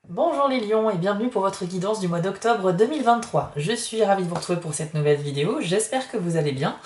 Bonjour les lions et bienvenue pour votre guidance du mois d'octobre 2023. Je suis ravie de vous retrouver pour cette nouvelle vidéo, j'espère que vous allez bien.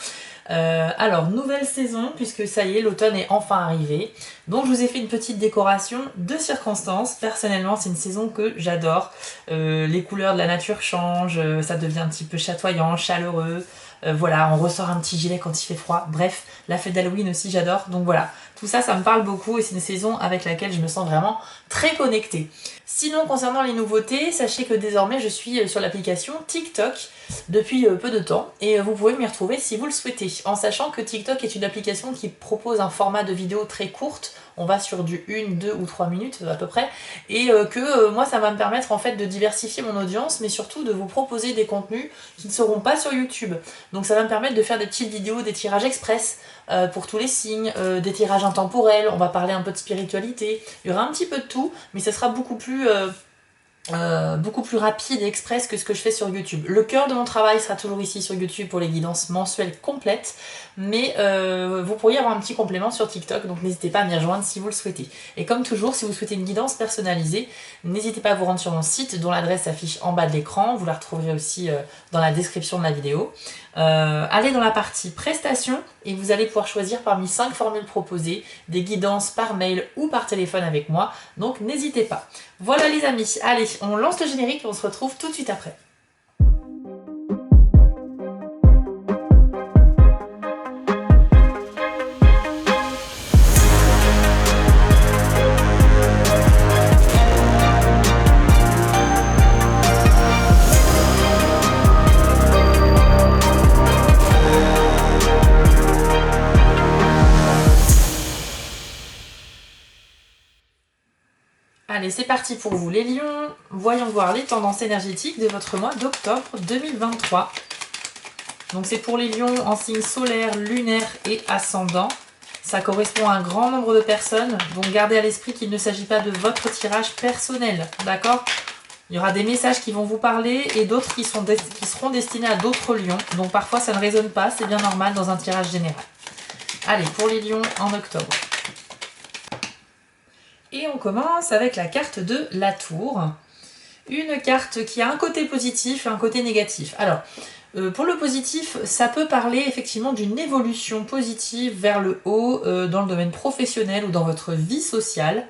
Alors, nouvelle saison, puisque ça y est, l'automne est enfin arrivé. Donc je vous ai fait une petite décoration de circonstances. Personnellement, c'est une saison que j'adore. Les couleurs de la nature changent, ça devient un petit peu chatoyant, chaleureux. Voilà, on ressort un petit gilet quand il fait froid. Bref, la fête d'Halloween aussi, j'adore. Donc voilà, tout ça, ça me parle beaucoup et c'est une saison avec laquelle je me sens vraiment très connectée. Sinon, concernant les nouveautés, sachez que désormais, je suis sur l'application TikTok depuis peu de temps et vous pouvez m'y retrouver si vous le souhaitez. En sachant que TikTok est une application qui propose un format de vidéo très courte, on va sur du 1, 2 ou 3 minutes à peu près, et que moi ça va me permettre en fait de diversifier mon audience, mais surtout de vous proposer des contenus qui ne seront pas sur YouTube. Donc ça va me permettre de faire des petites vidéos, des tirages express pour tous les signes, des tirages intemporels, on va parler un peu de spiritualité, il y aura un petit peu de tout, mais ça sera beaucoup plus rapide et express que ce que je fais sur YouTube. Le cœur de mon travail sera toujours ici sur YouTube pour les guidances mensuelles complètes, mais vous pourriez avoir un petit complément sur TikTok, donc n'hésitez pas à m'y rejoindre si vous le souhaitez. Et comme toujours, si vous souhaitez une guidance personnalisée, n'hésitez pas à vous rendre sur mon site dont l'adresse s'affiche en bas de l'écran, vous la retrouverez aussi dans la description de la vidéo. Allez dans la partie prestations et vous allez pouvoir choisir parmi 5 formules proposées, des guidances par mail ou par téléphone avec moi, donc n'hésitez pas. Voilà les amis, allez, on lance le générique et on se retrouve tout de suite après. Allez, c'est parti pour vous les lions. Voyons voir les tendances énergétiques de votre mois d'octobre 2023. Donc c'est pour les lions en signe solaire, lunaire et ascendant. Ça correspond à un grand nombre de personnes, donc gardez à l'esprit qu'il ne s'agit pas de votre tirage personnel, d'accord? Il y aura des messages qui vont vous parler et d'autres qui seront destinés à d'autres lions. Donc parfois ça ne résonne pas, c'est bien normal dans un tirage général. Allez, pour les lions en octobre. Et on commence avec la carte de la tour. Une carte qui a un côté positif et un côté négatif. Alors, pour le positif, ça peut parler effectivement d'une évolution positive vers le haut dans le domaine professionnel ou dans votre vie sociale.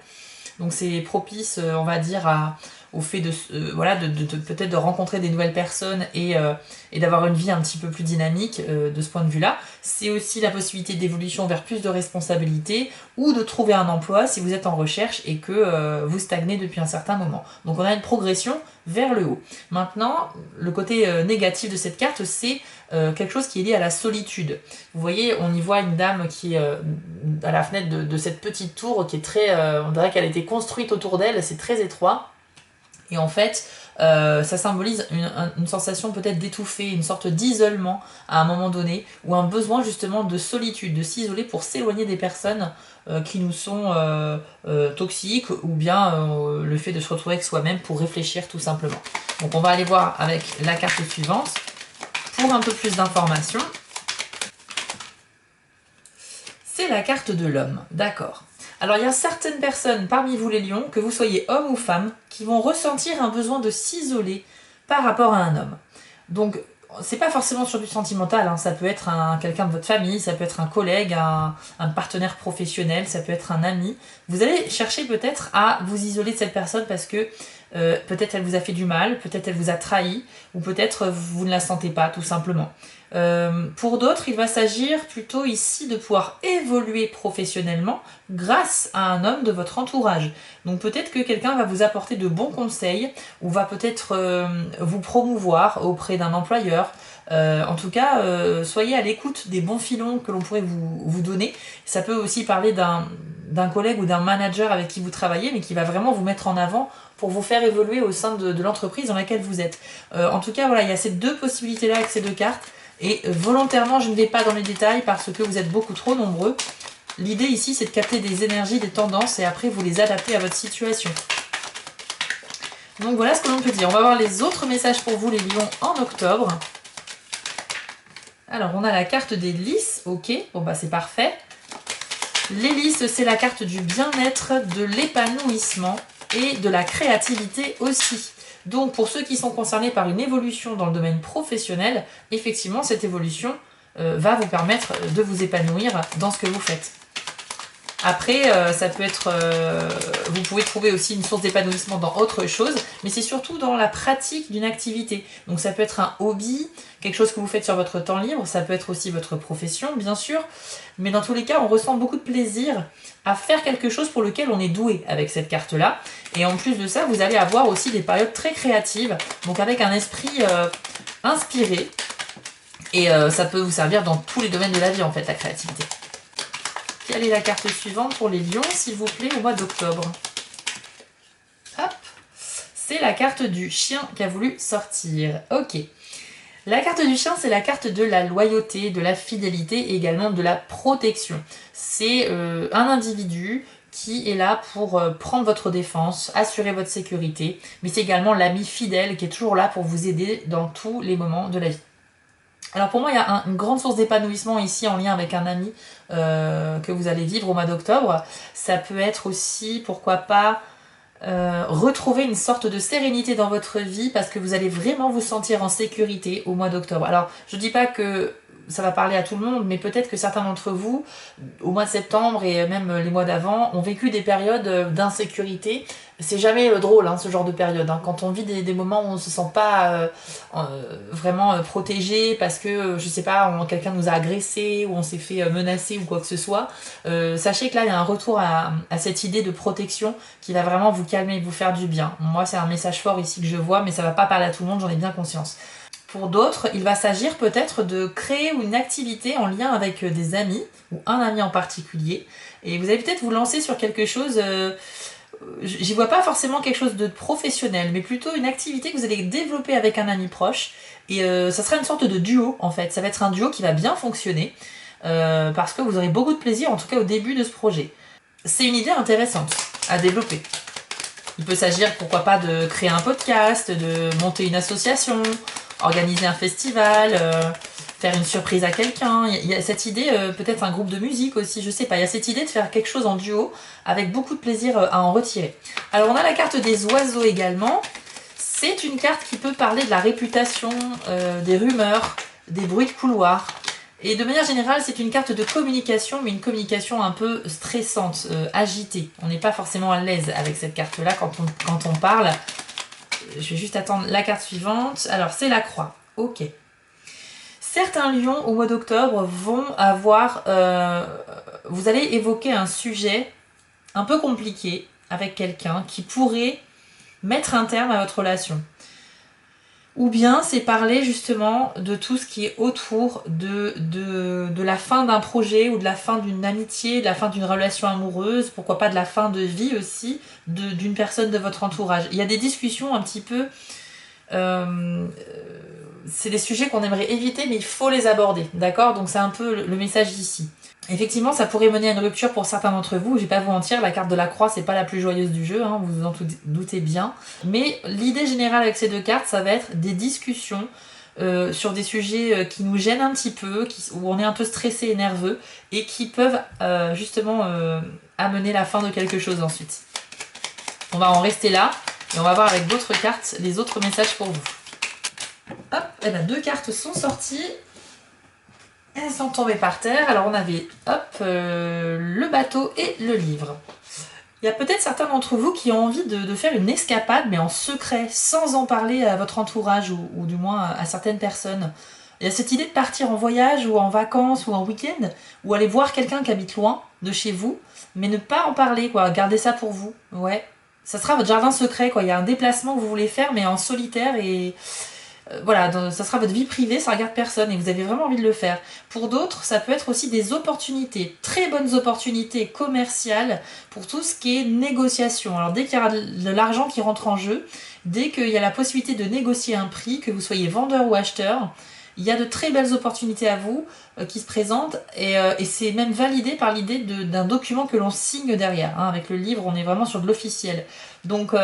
Donc c'est propice, on va dire, au fait de, voilà, peut-être de rencontrer des nouvelles personnes et d'avoir une vie un petit peu plus dynamique de ce point de vue-là. C'est aussi la possibilité d'évolution vers plus de responsabilités ou de trouver un emploi si vous êtes en recherche et que vous stagnez depuis un certain moment. Donc on a une progression vers le haut. Maintenant, le côté négatif de cette carte, c'est quelque chose qui est lié à la solitude. Vous voyez, on y voit une dame qui est à la fenêtre de cette petite tour qui est très... on dirait qu'elle a été construite autour d'elle, c'est très étroit. Et en fait, ça symbolise une sensation peut-être d'étouffer, une sorte d'isolement à un moment donné, ou un besoin justement de solitude, de s'isoler pour s'éloigner des personnes qui nous sont toxiques, ou bien le fait de se retrouver avec soi-même pour réfléchir tout simplement. Donc on va aller voir avec la carte suivante pour un peu plus d'informations. C'est la carte de l'homme, d'accord. Alors il y a certaines personnes parmi vous les lions, que vous soyez homme ou femme, qui vont ressentir un besoin de s'isoler par rapport à un homme. Donc c'est pas forcément sur du sentimental, hein. Ça peut être quelqu'un de votre famille, ça peut être un collègue, un partenaire professionnel, ça peut être un ami. Vous allez chercher peut-être à vous isoler de cette personne parce que peut-être elle vous a fait du mal, peut-être elle vous a trahi, ou peut-être vous ne la sentez pas tout simplement. Pour d'autres, il va s'agir plutôt ici de pouvoir évoluer professionnellement grâce à un homme de votre entourage. Donc peut-être que quelqu'un va vous apporter de bons conseils ou va peut-être vous promouvoir auprès d'un employeur. En tout cas, soyez à l'écoute des bons filons que l'on pourrait vous donner. Ça peut aussi parler d'un collègue ou d'un manager avec qui vous travaillez, mais qui va vraiment vous mettre en avant pour vous faire évoluer au sein de l'entreprise dans laquelle vous êtes. En tout cas, voilà, il y a ces deux possibilités-là avec ces deux cartes. Et volontairement, je ne vais pas dans les détails parce que vous êtes beaucoup trop nombreux. L'idée ici, c'est de capter des énergies, des tendances et après vous les adapter à votre situation. Donc voilà ce que l'on peut dire. On va voir les autres messages pour vous les lions en octobre. Alors on a la carte des lys, ok, bon bah c'est parfait. Les lys, c'est la carte du bien-être, de l'épanouissement. et de la créativité aussi. Donc pour ceux qui sont concernés par une évolution dans le domaine professionnel, effectivement cette évolution va vous permettre de vous épanouir dans ce que vous faites. Après, ça peut être, vous pouvez trouver aussi une source d'épanouissement dans autre chose, mais c'est surtout dans la pratique d'une activité. Donc ça peut être un hobby, quelque chose que vous faites sur votre temps libre, ça peut être aussi votre profession, bien sûr, mais dans tous les cas, on ressent beaucoup de plaisir à faire quelque chose pour lequel on est doué avec cette carte-là. Et en plus de ça, vous allez avoir aussi des périodes très créatives, donc avec un esprit inspiré, et ça peut vous servir dans tous les domaines de la vie, en fait, la créativité. Quelle est la carte suivante pour les lions, s'il vous plaît, au mois d'octobre? Hop, c'est la carte du chien qui a voulu sortir. Ok. La carte du chien, c'est la carte de la loyauté, de la fidélité et également de la protection. C'est un individu qui est là pour prendre votre défense, assurer votre sécurité, mais c'est également l'ami fidèle qui est toujours là pour vous aider dans tous les moments de la vie. Alors pour moi, il y a une grande source d'épanouissement ici en lien avec un ami que vous allez vivre au mois d'octobre. Ça peut être aussi, pourquoi pas, retrouver une sorte de sérénité dans votre vie parce que vous allez vraiment vous sentir en sécurité au mois d'octobre. Alors je dis pas que ça va parler à tout le monde, mais peut-être que certains d'entre vous, au mois de septembre et même les mois d'avant, ont vécu des périodes d'insécurité. C'est jamais drôle, hein, ce genre de période. Hein. Quand on vit des moments où on ne se sent pas vraiment protégé parce que, je sais pas, quelqu'un nous a agressé ou on s'est fait menacer ou quoi que ce soit, sachez que là, il y a un retour à cette idée de protection qui va vraiment vous calmer et vous faire du bien. Moi, c'est un message fort ici que je vois, mais ça va pas parler à tout le monde, j'en ai bien conscience. Pour d'autres, il va s'agir peut-être de créer une activité en lien avec des amis, ou un ami en particulier, et vous allez peut-être vous lancer sur quelque chose, j'y vois pas forcément quelque chose de professionnel, mais plutôt une activité que vous allez développer avec un ami proche, et ça sera une sorte de duo en fait, ça va être un duo qui va bien fonctionner, parce que vous aurez beaucoup de plaisir, en tout cas au début de ce projet. C'est une idée intéressante à développer. Il peut s'agir, pourquoi pas, de créer un podcast, de monter une association, organiser un festival, faire une surprise à quelqu'un. Il y a cette idée, peut-être un groupe de musique aussi, je sais pas. Il y a cette idée de faire quelque chose en duo avec beaucoup de plaisir à en retirer. Alors on a la carte des oiseaux également. C'est une carte qui peut parler de la réputation, des rumeurs, des bruits de couloir. Et de manière générale, c'est une carte de communication, mais une communication un peu stressante, agitée. On n'est pas forcément à l'aise avec cette carte-là quand on parle. Je vais juste attendre la carte suivante. Alors, c'est la croix. Ok. Certains lions, au mois d'octobre, vont avoir... vous allez évoquer un sujet un peu compliqué avec quelqu'un qui pourrait mettre un terme à votre relation. Ou bien c'est parler justement de tout ce qui est autour de la fin d'un projet ou de la fin d'une amitié, de la fin d'une relation amoureuse, pourquoi pas de la fin de vie aussi d'une personne de votre entourage. Il y a des discussions un petit peu... c'est des sujets qu'on aimerait éviter, mais il faut les aborder, d'accord? Donc c'est un peu le message d'ici. Effectivement, ça pourrait mener à une rupture pour certains d'entre vous. Je vais pas vous mentir, la carte de la croix, c'est pas la plus joyeuse du jeu, hein, vous vous en doutez bien. Mais l'idée générale avec ces deux cartes, ça va être des discussions sur des sujets qui nous gênent un petit peu, où on est un peu stressé et nerveux, et qui peuvent justement amener la fin de quelque chose ensuite. On va en rester là, et on va voir avec d'autres cartes les autres messages pour vous. Hop, et ben deux cartes sont sorties. Elles sont tombées par terre. Alors on avait le bateau et le livre. Il y a peut-être certains d'entre vous qui ont envie de faire une escapade, mais en secret, sans en parler à votre entourage ou du moins à certaines personnes. Il y a cette idée de partir en voyage ou en vacances ou en week-end, ou aller voir quelqu'un qui habite loin de chez vous, mais ne pas en parler, quoi. Gardez ça pour vous. Ouais. Ça sera votre jardin secret, quoi. Il y a un déplacement que vous voulez faire, mais en solitaire et... voilà, ça sera votre vie privée, ça regarde personne et vous avez vraiment envie de le faire. Pour d'autres, ça peut être aussi des opportunités, très bonnes opportunités commerciales pour tout ce qui est négociation. Alors dès qu'il y aura de l'argent qui rentre en jeu, dès qu'il y a la possibilité de négocier un prix, que vous soyez vendeur ou acheteur, il y a de très belles opportunités à vous qui se présentent et c'est même validé par l'idée d'un document que l'on signe derrière. Hein. Avec le livre, on est vraiment sur de l'officiel. Donc...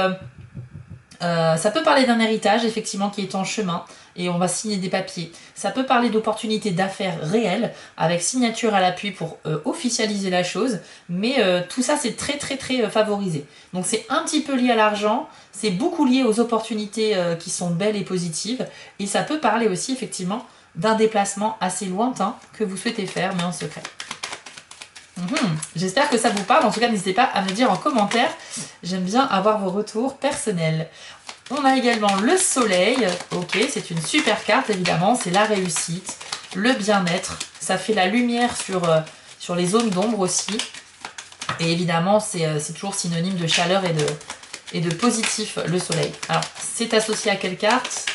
Ça peut parler d'un héritage, effectivement, qui est en chemin, et on va signer des papiers. Ça peut parler d'opportunités d'affaires réelles, avec signature à l'appui pour officialiser la chose, mais tout ça, c'est très très très favorisé. Donc c'est un petit peu lié à l'argent, c'est beaucoup lié aux opportunités qui sont belles et positives, et ça peut parler aussi, effectivement, d'un déplacement assez lointain que vous souhaitez faire, mais en secret. J'espère que ça vous parle. En tout cas, n'hésitez pas à me dire en commentaire. J'aime bien avoir vos retours personnels. On a également le soleil. Ok, c'est une super carte, évidemment. C'est la réussite, le bien-être. Ça fait la lumière sur les zones d'ombre aussi. Et évidemment, c'est toujours synonyme de chaleur et de positif, le soleil. Alors, c'est associé à quelle carte ?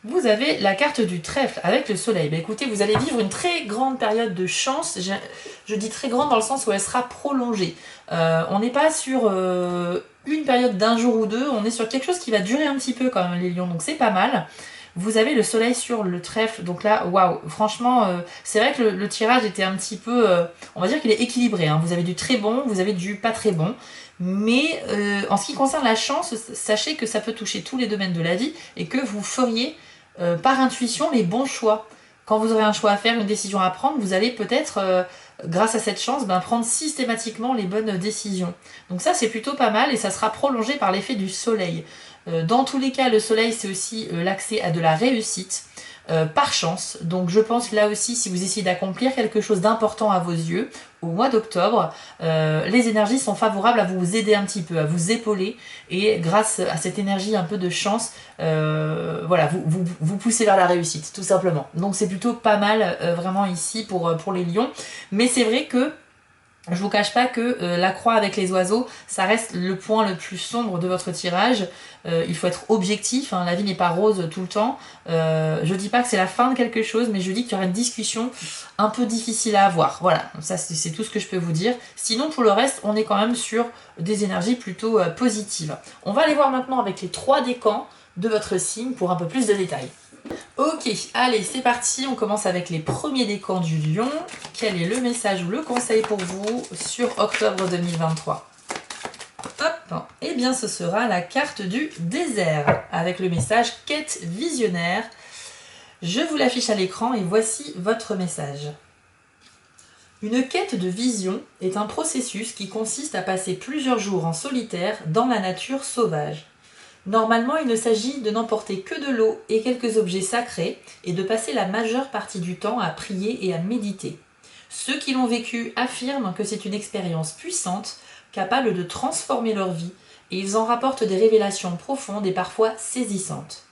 Vous avez la carte du trèfle avec le soleil. Ben écoutez, vous allez vivre une très grande période de chance. Je dis très grande dans le sens où elle sera prolongée. On n'est pas sur une période d'1 jour ou 2. On est sur quelque chose qui va durer un petit peu quand même, les lions. Donc c'est pas mal. Vous avez le soleil sur le trèfle. Donc là, waouh. Franchement, c'est vrai que le tirage était un petit peu... on va dire qu'il est équilibré. Hein. Vous avez du très bon, vous avez du pas très bon. Mais en ce qui concerne la chance, sachez que ça peut toucher tous les domaines de la vie et que vous feriez... par intuition les bons choix. Quand vous aurez un choix à faire, une décision à prendre, vous allez peut-être, grâce à cette chance, prendre systématiquement les bonnes décisions. Donc ça, c'est plutôt pas mal et ça sera prolongé par l'effet du soleil. Dans tous les cas, le soleil, c'est aussi l'accès à de la réussite par chance. Donc je pense là aussi, si vous essayez d'accomplir quelque chose d'important à vos yeux, au mois d'octobre, les énergies sont favorables à vous aider un petit peu, à vous épauler. Et grâce à cette énergie un peu de chance, voilà, vous poussez vers la réussite, tout simplement. Donc c'est plutôt pas mal vraiment ici pour les lions. Mais c'est vrai que je vous cache pas que la croix avec les oiseaux, ça reste le point le plus sombre de votre tirage. Il faut être objectif, hein, la vie n'est pas rose tout le temps. Je dis pas que c'est la fin de quelque chose, mais je dis qu'il y aura une discussion un peu difficile à avoir. Voilà, ça c'est tout ce que je peux vous dire. Sinon pour le reste, on est quand même sur des énergies plutôt positives. On va aller voir maintenant avec les 3 décans de votre signe pour un peu plus de détails. Ok, allez, c'est parti. On commence avec les premiers décans du lion. Quel est le message ou le conseil pour vous sur octobre 2023 ? Hop, eh bien ce sera la carte du désert avec le message quête visionnaire. Je vous l'affiche à l'écran et voici votre message. Une quête de vision est un processus qui consiste à passer plusieurs jours en solitaire dans la nature sauvage. Normalement, il ne s'agit de n'emporter que de l'eau et quelques objets sacrés et de passer la majeure partie du temps à prier et à méditer. Ceux qui l'ont vécu affirment que c'est une expérience puissante, capable de transformer leur vie, et ils en rapportent des révélations profondes et parfois saisissantes.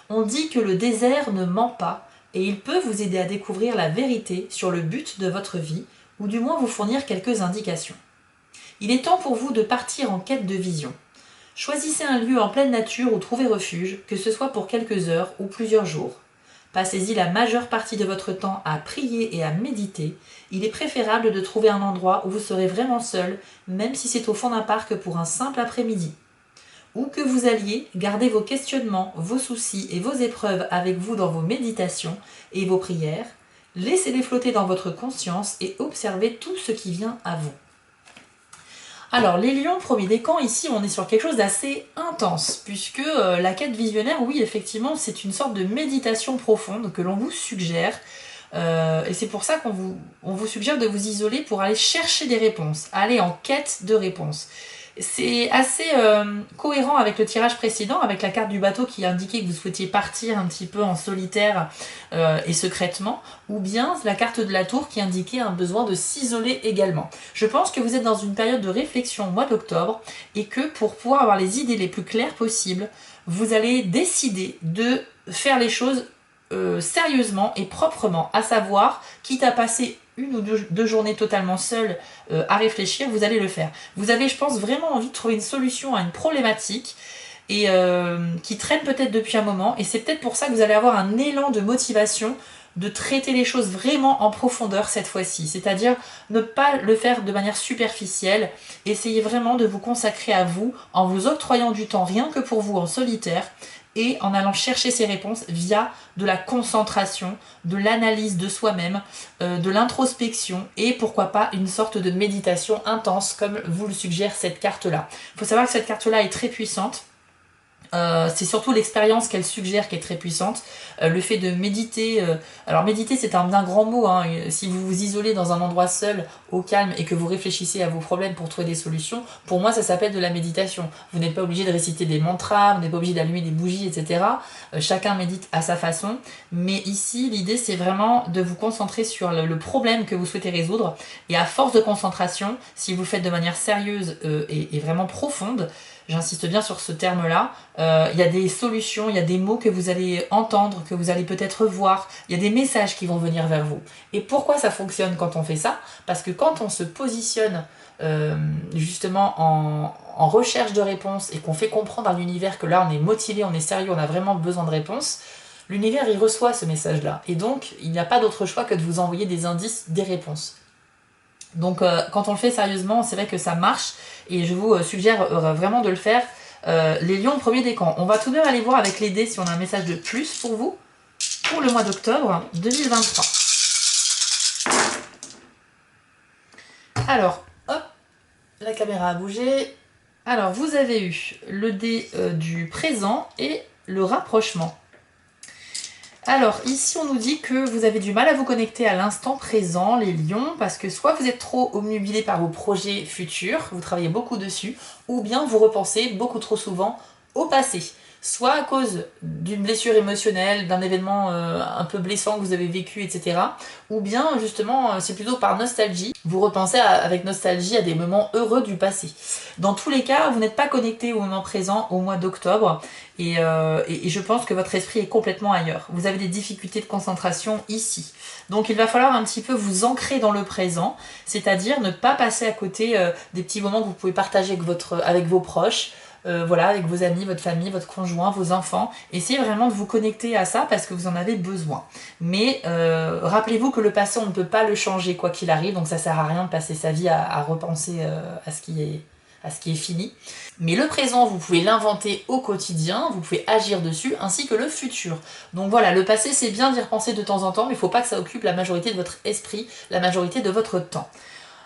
On dit que le désert ne ment pas et il peut vous aider à découvrir la vérité sur le but de votre vie, ou du moins vous fournir quelques indications. Il est temps pour vous de partir en quête de vision. Choisissez un lieu en pleine nature où trouver refuge, que ce soit pour quelques heures ou plusieurs jours. Passez-y la majeure partie de votre temps à prier et à méditer. Il est préférable de trouver un endroit où vous serez vraiment seul, même si c'est au fond d'un parc pour un simple après-midi. Où que vous alliez, gardez vos questionnements, vos soucis et vos épreuves avec vous dans vos méditations et vos prières. Laissez-les flotter dans votre conscience et observez tout ce qui vient à vous. Alors, les lions, premier décan, ici, on est sur quelque chose d'assez intense, puisque la quête visionnaire, oui, effectivement, c'est une sorte de méditation profonde que l'on vous suggère, et c'est pour ça on vous suggère de vous isoler pour aller chercher des réponses, aller en quête de réponses. C'est assez cohérent avec le tirage précédent, avec la carte du bateau qui indiquait que vous souhaitiez partir un petit peu en solitaire et secrètement, ou bien la carte de la tour qui indiquait un besoin de s'isoler également. Je pense que vous êtes dans une période de réflexion au mois d'octobre et que pour pouvoir avoir les idées les plus claires possibles, vous allez décider de faire les choses sérieusement et proprement, à savoir, quitte à passer 1 ou 2 journées totalement seul à réfléchir, vous allez le faire. Vous avez, je pense, vraiment envie de trouver une solution à une problématique et qui traîne peut-être depuis un moment, et c'est peut-être pour ça que vous allez avoir un élan de motivation de traiter les choses vraiment en profondeur cette fois-ci, c'est-à-dire ne pas le faire de manière superficielle, essayez vraiment de vous consacrer à vous en vous octroyant du temps rien que pour vous en solitaire et en allant chercher ces réponses via de la concentration, de l'analyse de soi-même, de l'introspection et pourquoi pas une sorte de méditation intense comme vous le suggère cette carte-là. Il faut savoir que cette carte-là est très puissante. C'est surtout l'expérience qu'elle suggère qui est très puissante. Le fait de méditer, alors méditer c'est un bien grand mot, hein. Si vous vous isolez dans un endroit seul, au calme, et que vous réfléchissez à vos problèmes pour trouver des solutions, pour moi ça s'appelle de la méditation. Vous n'êtes pas obligé de réciter des mantras, vous n'êtes pas obligé d'allumer des bougies, etc. Chacun médite à sa façon, mais ici l'idée c'est vraiment de vous concentrer sur le problème que vous souhaitez résoudre, et à force de concentration, si vous le faites de manière sérieuse et vraiment profonde, j'insiste bien sur ce terme-là, il y a des solutions, il y a des mots que vous allez entendre, que vous allez peut-être voir, il y a des messages qui vont venir vers vous. Et pourquoi ça fonctionne quand on fait ça? Parce que quand on se positionne justement en recherche de réponses et qu'on fait comprendre à l'univers que là on est motivé, on est sérieux, on a vraiment besoin de réponses, l'univers il reçoit ce message-là. Et donc il n'y a pas d'autre choix que de vous envoyer des indices, des réponses. Donc quand on le fait sérieusement, c'est vrai que ça marche et je vous suggère vraiment de le faire. Les lions, premier décan. On va tout de même aller voir avec les dés si on a un message de plus pour vous pour le mois d'octobre 2023. Alors, hop, la caméra a bougé. Alors, vous avez eu le dé du présent et le rapprochement. Alors, ici, on nous dit que vous avez du mal à vous connecter à l'instant présent, les lions, parce que soit vous êtes trop obnubilé par vos projets futurs, vous travaillez beaucoup dessus, ou bien vous repensez beaucoup trop souvent au passé. Soit à cause d'une blessure émotionnelle, d'un événement un peu blessant que vous avez vécu, etc. Ou bien, justement, c'est plutôt par nostalgie. Vous repensez avec nostalgie à des moments heureux du passé. Dans tous les cas, vous n'êtes pas connecté au moment présent, au mois d'octobre. Et je pense que votre esprit est complètement ailleurs. Vous avez des difficultés de concentration ici. Donc il va falloir un petit peu vous ancrer dans le présent, c'est-à-dire ne pas passer à côté des petits moments que vous pouvez partager avec vos proches, voilà, avec vos amis, votre famille, votre conjoint, vos enfants. Essayez vraiment de vous connecter à ça parce que vous en avez besoin. Mais rappelez-vous que le passé, on ne peut pas le changer quoi qu'il arrive, donc ça sert à rien de passer sa vie à repenser à ce qui est fini. Mais le présent, vous pouvez l'inventer au quotidien, vous pouvez agir dessus, ainsi que le futur. Donc voilà, le passé, c'est bien d'y repenser de temps en temps, mais il ne faut pas que ça occupe la majorité de votre esprit, la majorité de votre temps.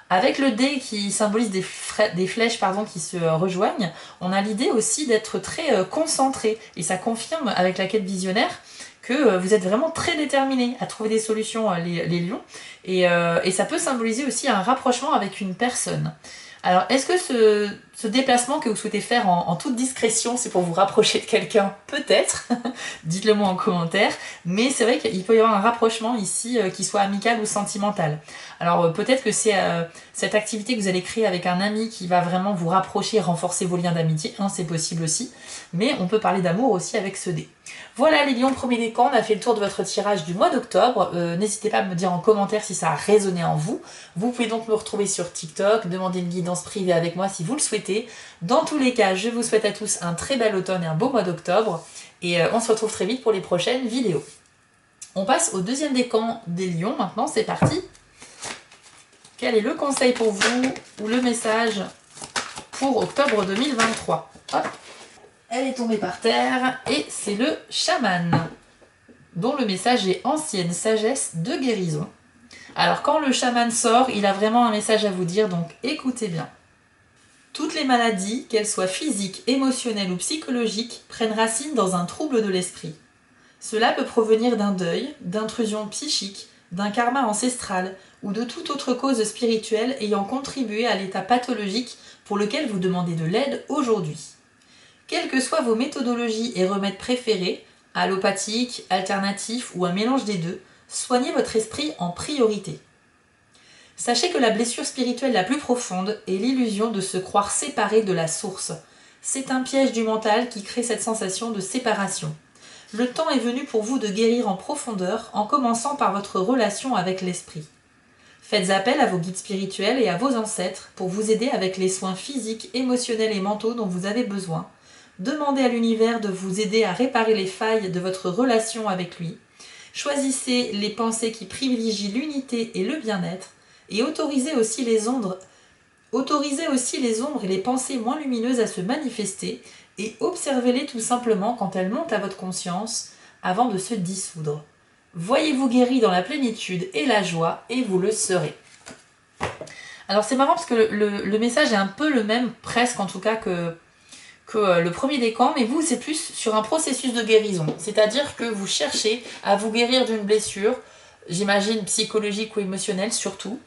Avec le dé qui symbolise des flèches qui se rejoignent, on a l'idée aussi d'être très concentré. Et ça confirme avec la quête visionnaire que vous êtes vraiment très déterminés à trouver des solutions, les lions. Et ça peut symboliser aussi un rapprochement avec une personne. Alors, est-ce que ce déplacement que vous souhaitez faire en toute discrétion, c'est pour vous rapprocher de quelqu'un? Peut-être, dites-le moi en commentaire, mais c'est vrai qu'il peut y avoir un rapprochement ici qui soit amical ou sentimental. Alors peut-être que c'est cette activité que vous allez créer avec un ami qui va vraiment vous rapprocher, renforcer vos liens d'amitié, hein, c'est possible aussi, mais on peut parler d'amour aussi avec ce dé. Voilà les lions, premier décan, on a fait le tour de votre tirage du mois d'octobre. N'hésitez pas à me dire en commentaire si ça a résonné en vous. Vous pouvez donc me retrouver sur TikTok, demander une guidance privée avec moi si vous le souhaitez. Dans tous les cas, je vous souhaite à tous un très bel automne et un beau mois d'octobre. Et on se retrouve très vite pour les prochaines vidéos. On passe au deuxième décan des lions maintenant, c'est parti. Quel est le conseil pour vous ou le message pour octobre 2023? Hop. Elle est tombée par terre et c'est le chaman, dont le message est ancienne sagesse de guérison. Alors quand le chaman sort, il a vraiment un message à vous dire, donc écoutez bien. Toutes les maladies, qu'elles soient physiques, émotionnelles ou psychologiques, prennent racine dans un trouble de l'esprit. Cela peut provenir d'un deuil, d'intrusion psychique, d'un karma ancestral ou de toute autre cause spirituelle ayant contribué à l'état pathologique pour lequel vous demandez de l'aide aujourd'hui. Quelles que soient vos méthodologies et remèdes préférés, allopathiques, alternatifs ou un mélange des deux, soignez votre esprit en priorité. Sachez que la blessure spirituelle la plus profonde est l'illusion de se croire séparé de la source. C'est un piège du mental qui crée cette sensation de séparation. Le temps est venu pour vous de guérir en profondeur en commençant par votre relation avec l'esprit. Faites appel à vos guides spirituels et à vos ancêtres pour vous aider avec les soins physiques, émotionnels et mentaux dont vous avez besoin. Demandez à l'univers de vous aider à réparer les failles de votre relation avec lui. Choisissez les pensées qui privilégient l'unité et le bien-être et autorisez aussi les ondes Autorisez aussi les ombres et les pensées moins lumineuses à se manifester et observez-les tout simplement quand elles montent à votre conscience avant de se dissoudre. Voyez-vous guéri dans la plénitude et la joie et vous le serez. Alors c'est marrant parce que le message est un peu le même, presque en tout cas, que le premier décan, mais vous c'est plus sur un processus de guérison. C'est-à-dire que vous cherchez à vous guérir d'une blessure, j'imagine psychologique ou émotionnelle surtout.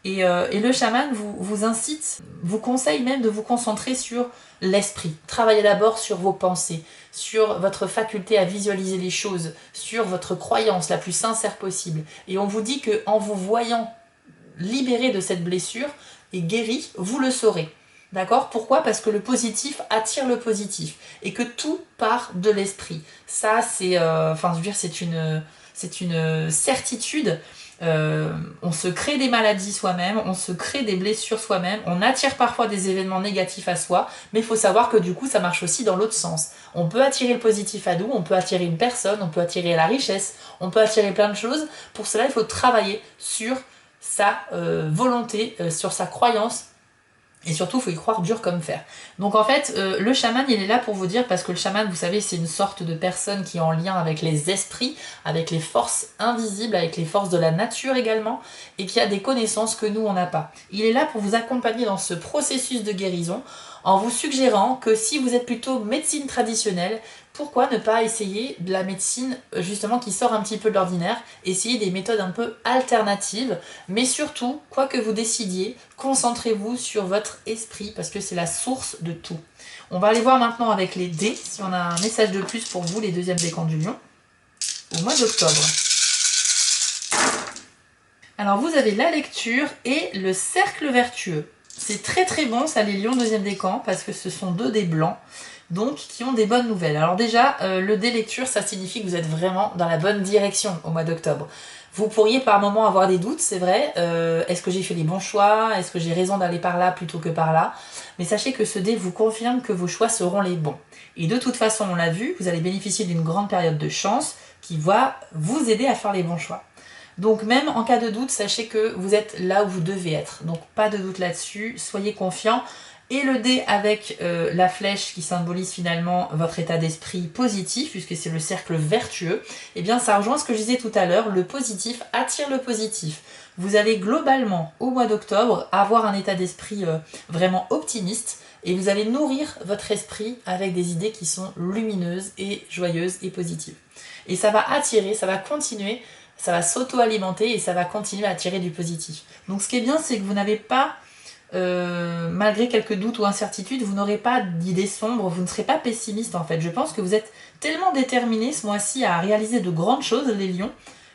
Et le chaman vous incite, vous conseille même de vous concentrer sur l'esprit. Travaillez d'abord sur vos pensées, sur votre faculté à visualiser les choses, sur votre croyance la plus sincère possible. Et on vous dit qu'en vous voyant libéré de cette blessure et guéri, vous le saurez. D'accord? Pourquoi? Parce que le positif attire le positif et que tout part de l'esprit. Ça, c'est, c'est une certitude. On se crée des maladies soi-même, on se crée des blessures soi-même, on attire parfois des événements négatifs à soi, mais il faut savoir que du coup ça marche aussi dans l'autre sens. On peut attirer le positif à nous, on peut attirer une personne, on peut attirer la richesse, on peut attirer plein de choses. Pour cela il faut travailler sur sa volonté, sur sa croyance. Et surtout, il faut y croire dur comme fer. Donc en fait, le chaman, il est là pour vous dire, parce que le chaman, vous savez, c'est une sorte de personne qui est en lien avec les esprits, avec les forces invisibles, avec les forces de la nature également, et qui a des connaissances que nous, on n'a pas. Il est là pour vous accompagner dans ce processus de guérison, en vous suggérant que si vous êtes plutôt médecine traditionnelle, pourquoi ne pas essayer de la médecine justement qui sort un petit peu de l'ordinaire, essayer des méthodes un peu alternatives, mais surtout, quoi que vous décidiez, concentrez-vous sur votre esprit parce que c'est la source de tout. On va aller voir maintenant avec les dés, si on a un message de plus pour vous, les deuxièmes décans du lion, au mois d'octobre. Alors vous avez la lecture et le cercle vertueux. C'est très très bon ça les lions deuxième décan parce que ce sont deux dés blancs. Donc qui ont des bonnes nouvelles. Alors déjà, le dé lecture, ça signifie que vous êtes vraiment dans la bonne direction au mois d'octobre. Vous pourriez par moment avoir des doutes, c'est vrai. Est-ce que j'ai fait les bons choix? Est-ce que j'ai raison d'aller par là plutôt que par là? Mais sachez que ce dé vous confirme que vos choix seront les bons. Et de toute façon, on l'a vu, vous allez bénéficier d'une grande période de chance qui va vous aider à faire les bons choix. Donc même en cas de doute, sachez que vous êtes là où vous devez être. Donc pas de doute là-dessus, soyez confiants. Et le dé avec la flèche qui symbolise finalement votre état d'esprit positif, puisque c'est le cercle vertueux, eh bien ça rejoint ce que je disais tout à l'heure, le positif attire le positif. Vous allez globalement, au mois d'octobre, avoir un état d'esprit vraiment optimiste, et vous allez nourrir votre esprit avec des idées qui sont lumineuses et joyeuses et positives. Et ça va attirer, ça va continuer, ça va s'auto-alimenter et ça va continuer à attirer du positif. Donc ce qui est bien, c'est que vous n'avez pas... malgré quelques doutes ou incertitudes, vous n'aurez pas d'idées sombres, vous ne serez pas pessimiste en fait. Je pense que vous êtes tellement déterminés ce mois-ci à réaliser de grandes choses, les lions,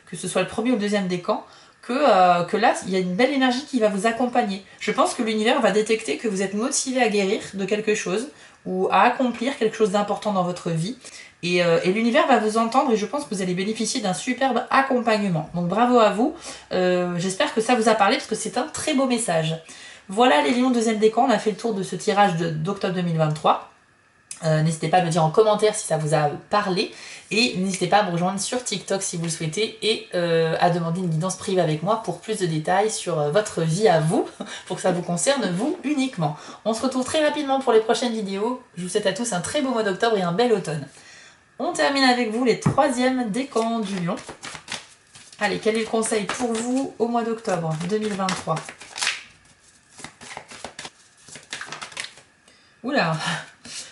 que ce soit le premier ou le deuxième décan, que là, il y a une belle énergie qui va vous accompagner. Je pense que l'univers va détecter que vous êtes motivé à guérir de quelque chose ou à accomplir quelque chose d'important dans votre vie. Et l'univers va vous entendre et je pense que vous allez bénéficier d'un superbe accompagnement. Donc bravo à vous, j'espère que ça vous a parlé parce que c'est un très beau message. Voilà les lions deuxième décan, on a fait le tour de ce tirage d'octobre 2023. N'hésitez pas à me dire en commentaire si ça vous a parlé et n'hésitez pas à me rejoindre sur TikTok si vous le souhaitez et à demander une guidance privée avec moi pour plus de détails sur votre vie à vous, pour que ça vous concerne vous uniquement. On se retrouve très rapidement pour les prochaines vidéos. Je vous souhaite à tous un très beau mois d'octobre et un bel automne. On termine avec vous les troisièmes décans du lion. Allez, quel est le conseil pour vous au mois d'octobre 2023? Oula,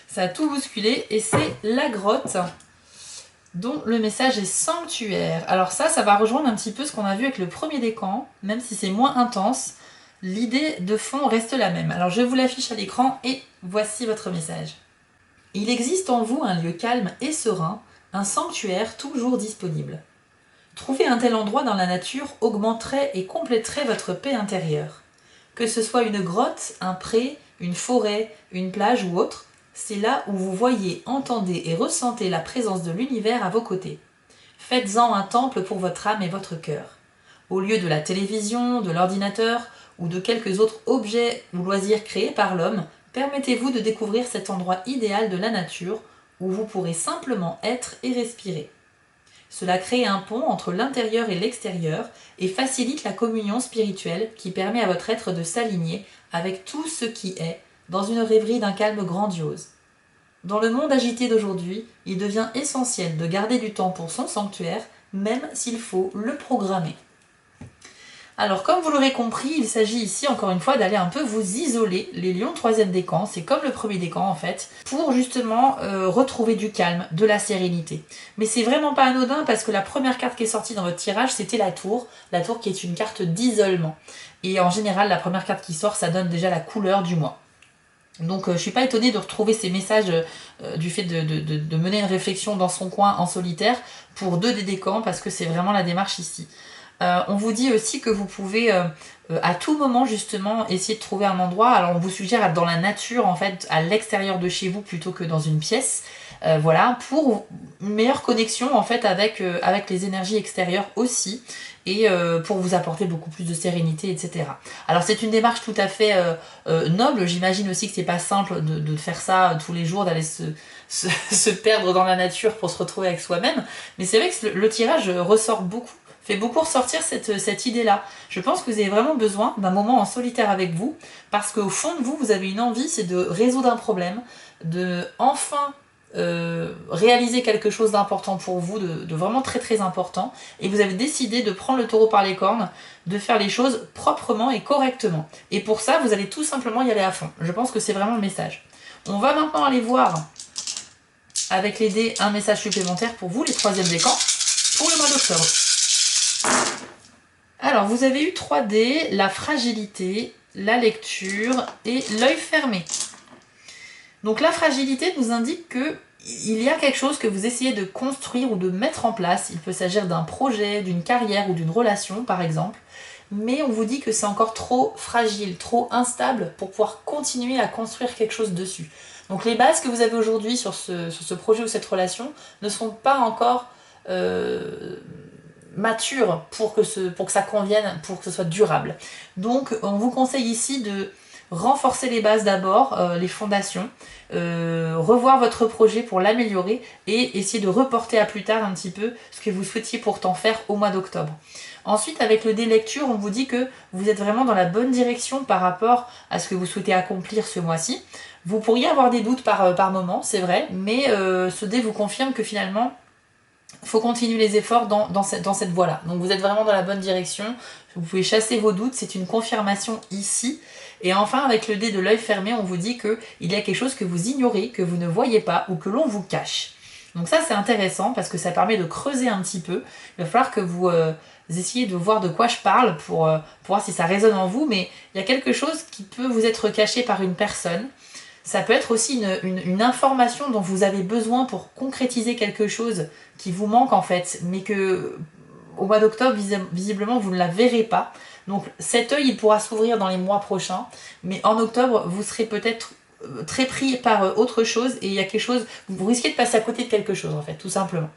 ça a tout bousculé et c'est la grotte dont le message est sanctuaire. Alors ça va rejoindre un petit peu ce qu'on a vu avec le premier décan, même si c'est moins intense. L'idée de fond reste la même. Alors je vous l'affiche à l'écran et voici votre message. Il existe en vous un lieu calme et serein, un sanctuaire toujours disponible. Trouver un tel endroit dans la nature augmenterait et compléterait votre paix intérieure. Que ce soit une grotte, un pré, une forêt, une plage ou autre, c'est là où vous voyez, entendez et ressentez la présence de l'univers à vos côtés. Faites-en un temple pour votre âme et votre cœur. Au lieu de la télévision, de l'ordinateur ou de quelques autres objets ou loisirs créés par l'homme, permettez-vous de découvrir cet endroit idéal de la nature où vous pourrez simplement être et respirer. Cela crée un pont entre l'intérieur et l'extérieur et facilite la communion spirituelle qui permet à votre être de s'aligner avec tout ce qui est, dans une rêverie d'un calme grandiose. Dans le monde agité d'aujourd'hui, il devient essentiel de garder du temps pour son sanctuaire, même s'il faut le programmer. Alors, comme vous l'aurez compris, il s'agit ici, encore une fois, d'aller un peu vous isoler. Les lions 3e décan, c'est comme le premier décan en fait, pour justement retrouver du calme, de la sérénité. Mais c'est vraiment pas anodin parce que la première carte qui est sortie dans votre tirage, c'était la tour qui est une carte d'isolement. Et en général, la première carte qui sort, ça donne déjà la couleur du mois. Donc je suis pas étonnée de retrouver ces messages du fait de mener une réflexion dans son coin en solitaire pour 2 des décans parce que c'est vraiment la démarche ici. On vous dit aussi que vous pouvez à tout moment justement essayer de trouver un endroit. Alors on vous suggère être dans la nature en fait, à l'extérieur de chez vous plutôt que dans une pièce. Voilà, pour une meilleure connexion en fait avec les énergies extérieures aussi et pour vous apporter beaucoup plus de sérénité, etc. Alors c'est une démarche tout à fait noble. J'imagine aussi que c'est pas simple de faire ça tous les jours, d'aller se perdre dans la nature pour se retrouver avec soi-même. Mais c'est vrai que le tirage ressort beaucoup. Fait beaucoup ressortir cette idée-là. Je pense que vous avez vraiment besoin d'un moment en solitaire avec vous, parce qu'au fond de vous, vous avez une envie, c'est de résoudre un problème, de enfin réaliser quelque chose d'important pour vous, de vraiment très très important, et vous avez décidé de prendre le taureau par les cornes, de faire les choses proprement et correctement. Et pour ça, vous allez tout simplement y aller à fond. Je pense que c'est vraiment le message. On va maintenant aller voir, avec les dés, un message supplémentaire pour vous, les 3e décans, pour le mois d'octobre. Alors, vous avez eu 3 dés, la fragilité, la lecture et l'œil fermé. Donc la fragilité nous indique que il y a quelque chose que vous essayez de construire ou de mettre en place. Il peut s'agir d'un projet, d'une carrière ou d'une relation par exemple. Mais on vous dit que c'est encore trop fragile, trop instable pour pouvoir continuer à construire quelque chose dessus. Donc les bases que vous avez aujourd'hui sur ce projet ou cette relation ne sont pas encore matures pour que ça convienne, pour que ce soit durable. Donc on vous conseille ici de renforcer les bases d'abord, les fondations, revoir votre projet pour l'améliorer et essayer de reporter à plus tard un petit peu ce que vous souhaitiez pourtant faire au mois d'octobre. Ensuite, avec le dé lecture, on vous dit que vous êtes vraiment dans la bonne direction par rapport à ce que vous souhaitez accomplir ce mois-ci. Vous pourriez avoir des doutes par moment, c'est vrai, mais ce dé vous confirme que finalement, il faut continuer les efforts dans cette voie-là. Donc vous êtes vraiment dans la bonne direction, vous pouvez chasser vos doutes, c'est une confirmation ici. Et enfin, avec le dé de l'œil fermé, on vous dit qu'il y a quelque chose que vous ignorez, que vous ne voyez pas ou que l'on vous cache. Donc ça, c'est intéressant parce que ça permet de creuser un petit peu. Il va falloir que vous essayiez de voir de quoi je parle pour voir si ça résonne en vous. Mais il y a quelque chose qui peut vous être caché par une personne. Ça peut être aussi une information dont vous avez besoin pour concrétiser quelque chose qui vous manque en fait, mais que au mois d'octobre, visiblement, vous ne la verrez pas. Donc cet œil, il pourra s'ouvrir dans les mois prochains, mais en octobre, vous serez peut-être très pris par autre chose et il y a quelque chose, vous risquez de passer à côté de quelque chose en fait, tout simplement.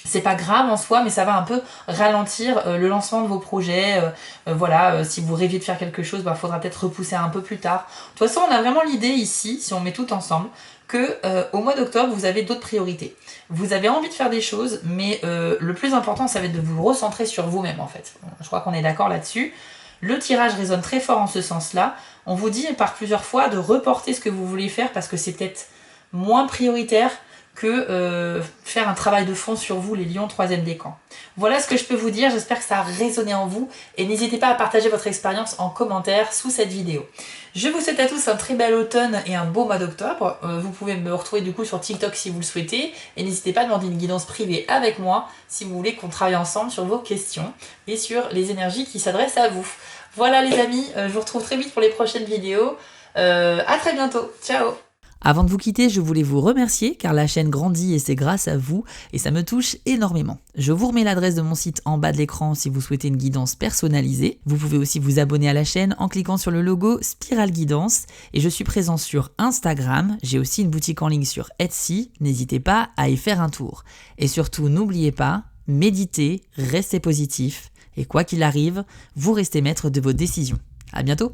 C'est pas grave en soi, mais ça va un peu ralentir le lancement de vos projets. Voilà, si vous rêviez de faire quelque chose, il faudra peut-être repousser un peu plus tard. De toute façon, on a vraiment l'idée ici, si on met tout ensemble, que au mois d'octobre, vous avez d'autres priorités. Vous avez envie de faire des choses, mais le plus important, ça va être de vous recentrer sur vous-même en fait. Je crois qu'on est d'accord là-dessus. Le tirage résonne très fort en ce sens-là. On vous dit par plusieurs fois de reporter ce que vous voulez faire parce que c'est peut-être moins prioritaire que faire un travail de fond sur vous, les lions 3e décan. Voilà ce que je peux vous dire, j'espère que ça a résonné en vous et n'hésitez pas à partager votre expérience en commentaire sous cette vidéo. Je vous souhaite à tous un très bel automne et un beau mois d'octobre. Vous pouvez me retrouver du coup sur TikTok si vous le souhaitez et n'hésitez pas à demander une guidance privée avec moi si vous voulez qu'on travaille ensemble sur vos questions et sur les énergies qui s'adressent à vous. Voilà les amis, je vous retrouve très vite pour les prochaines vidéos. À très bientôt, ciao! Avant de vous quitter, je voulais vous remercier car la chaîne grandit et c'est grâce à vous et ça me touche énormément. Je vous remets l'adresse de mon site en bas de l'écran si vous souhaitez une guidance personnalisée. Vous pouvez aussi vous abonner à la chaîne en cliquant sur le logo Spiral Guidance et je suis présent sur Instagram. J'ai aussi une boutique en ligne sur Etsy. N'hésitez pas à y faire un tour. Et surtout, n'oubliez pas, méditez, restez positif et quoi qu'il arrive, vous restez maître de vos décisions. À bientôt!